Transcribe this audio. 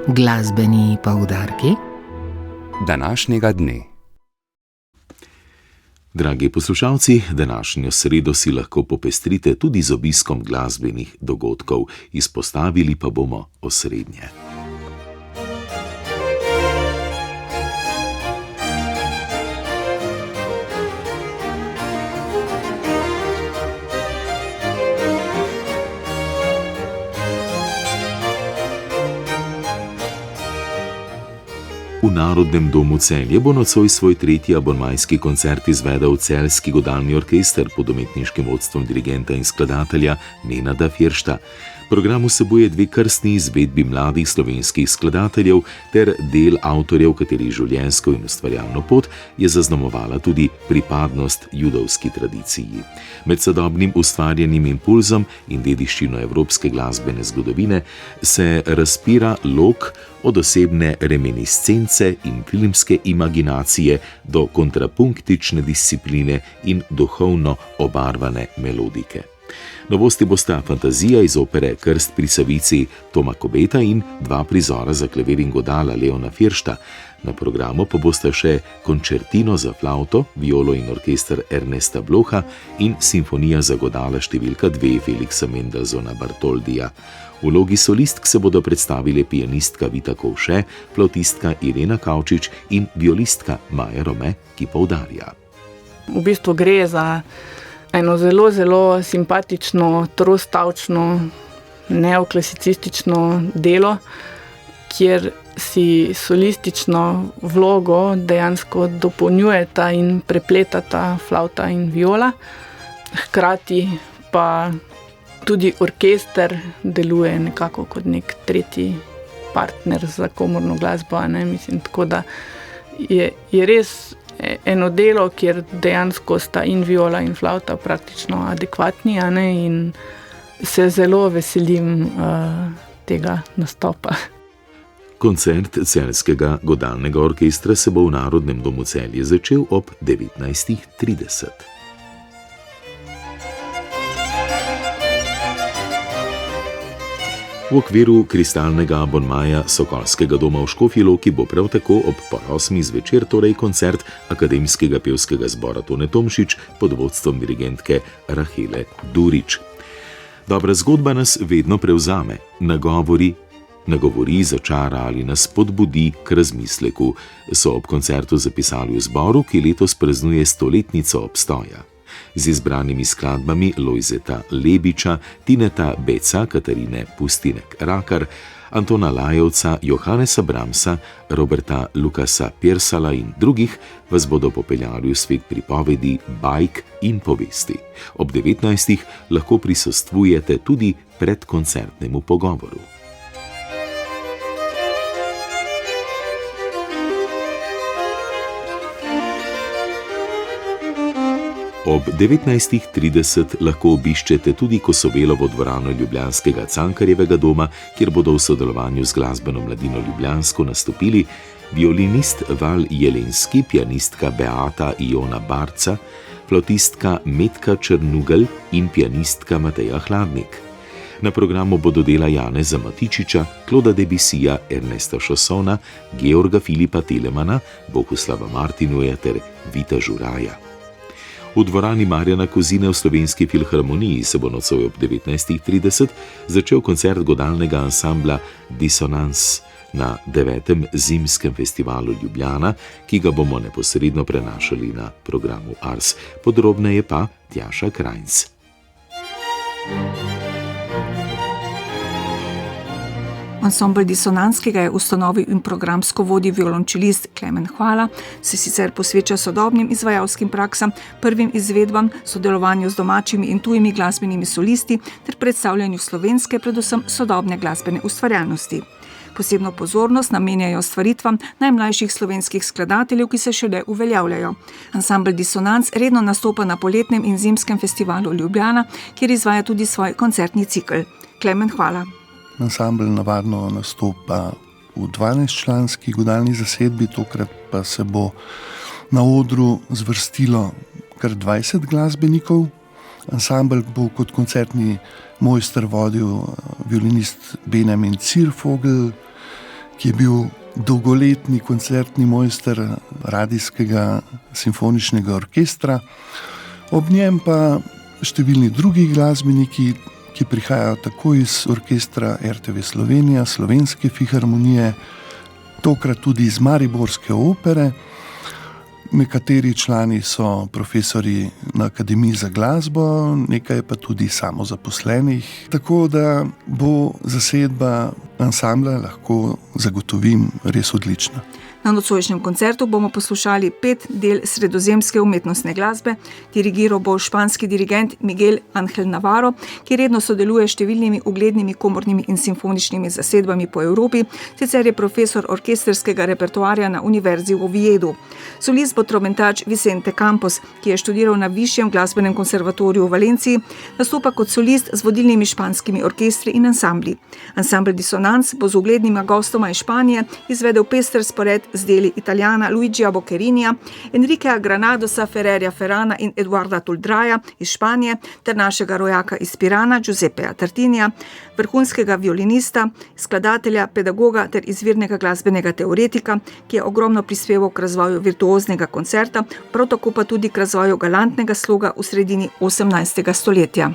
Glasbeni poudarki današnjega dne. Dragi poslušalci, današnjo sredo si lahko popestrite tudi z obiskom glasbenih dogodkov, izpostavili pa bomo osrednje. V Narodnem domu Celje bo nocoj svoj tretji abonmajski koncert izvedel Celjski godalni orkester pod umetniškim vodstvom dirigenta in skladatelja Nenada Firšta. Program vsebuje 2 krstni izvedbi mladih slovenskih skladateljev ter del avtorjev, katerih življenjsko in ustvarjalno pot je zaznamovala tudi pripadnost judovski tradiciji. Med sodobnim ustvarjenim impulzom in dediščino evropske glasbene zgodovine se razpira lok od osebne reminiscence in filmske imaginacije do kontrapunktične discipline in duhovno obarvane melodike. Novosti bosta fantazija iz opere Krst pri Savici Toma Kobeta in 2 prizora za klavir in godala Leona Firšta. Na programu pa bosta še končertino za flavto, violo in orkester Ernesta Bloha in simfonija za godala številka 2 Felixa Mendelssohna Bartoldija. V vlogi solistk se bodo predstavile pianistka Vita Kovše, flavtistka Irena Kavčič in violistka Maja Rome, ki poudarja. V bistvu gre za eno zelo, zelo simpatično, trostavčno, neoklasicistično delo, kjer si solistično vlogo dejansko dopolnjujeta in prepletata flavta in viola. Hkrati pa tudi orkester deluje nekako kot nek tretji partner za komorno glasbo, mislim, tako da je res eno delo, kjer dejansko sta in viola in flavta praktično adekvatni, in se zelo veselim tega nastopa. Koncert Celjskega godalnega orkestra se bo v Narodnem domu Celje začel ob 19:30. V okviru kristalnega abonmaja Sokolskega doma v Škofji Loki bo prav tako ob 8. zvečer koncert Akademskega pevskega zbora Tone Tomšič pod vodstvom dirigentke Rahele Durič. Dobra zgodba nas vedno prevzame, nagovori, začara ali nas spodbudi k razmisleku, so ob koncertu zapisali v zboru, ki letos praznuje 100-letnico obstoja. Z izbranimi skladbami Lojzeta Lebiča, Tineta Beca, Katarine Pustinek-Rakar, Antona Lajevca, Johanesa Brahmsa, Roberta Lukasa Pirsala in drugih vas bodo popeljali v svet pripovedi, bajk in povesti. Ob 19. lahko prisostvujete tudi predkoncertnemu pogovoru. Ob 19:30 lahko obiščete tudi Kosovelovo dvorano ljubljanskega Cankarjevega doma, kjer bodo v sodelovanju z Glasbeno mladino Ljubljansko nastopili violinist Val Jelenski, pianistka Beata Iona Barca, flavtistka Metka Črnugelj in pianistka Mateja Hladnik. Na programu bodo dela Janeza Matičiča, Kloda Debussyja, Ernesta Chaussona, Georga Filipa Telemana, Bohuslava Martinuja ter Vita Žuraja. V dvorani Marjana Kozine v Slovenski filharmoniji se bo nocoj ob 19:30 začel koncert godalnega ansambla Disonans na 9. zimskem festivalu Ljubljana, ki ga bomo neposredno prenašali na programu Ars. Podrobneje pa Tjaša Krajnc. Ansambel Disonans, ki ga je ustanovil in programsko vodi violončelist Klemen Hvala, se sicer posveča sodobnim izvajalskim praksam, prvim izvedbam, sodelovanju z domačimi in tujimi glasbenimi solisti ter predstavljanju slovenske, predvsem sodobne glasbene ustvarjalnosti. Posebno pozornost namenjajo stvaritvam najmlajših slovenskih skladateljev, ki se šele uveljavljajo. Ansambel Disonans redno nastopa na poletnem in zimskem festivalu Ljubljana, kjer izvaja tudi svoj koncertni cikel. Klemen Hvala. Ansambel navadno nastopa v 12-članski godalni zasedbi, tokrat pa se bo na odru zvrstilo kar 20 glasbenikov. Ansambel bo kot koncertni mojster vodil violinist Benjamin Ziervogel ki je bil dolgoletni koncertni mojster radijskega simfoničnega orkestra. Ob njem pa številni drugi glasbeniki, ki prihajajo tako iz orkestra RTV Slovenija, Slovenske filharmonije, tokrat tudi iz Mariborske opere. Nekateri člani so profesori na Akademiji za glasbo, nekaj pa tudi samozaposlenih, tako da bo zasedba ansambla, lahko zagotovim, res odlična. Na nocojšnjem koncertu bomo poslušali 5 del sredozemske umetnostne glasbe. Dirigiral bo španski dirigent Miguel Ángel Navarro, ki redno sodeluje s številnimi uglednimi komornimi in simfoničnimi zasedbami po Evropi, sicer je profesor orkestrskega repertoarja na Univerzi v Oviedu. Solist bo tromentač Vicente Campos, ki je študiral na Višjem glasbenem konservatoriju v Valenciji, nastopa kot solist z vodilnimi španskimi orkestri in ansambli. Ansambel Dissonance bo z uglednima gostoma iz Španije izvedel pester spored z deli Italijana Luigija Bocchettinija, Enriquea Granadosa, Ferrerja Ferrana in Eduarda Tuldraja iz Španije ter našega rojaka iz Pirana Giuseppeja Tartinija, vrhunskega violinista, skladatelja, pedagoga ter izvirnega glasbenega teoretika, ki je ogromno prispeval k razvoju virtuoznega koncerta, prav tako pa tudi k razvoju galantnega sloga v sredini 18. stoletja.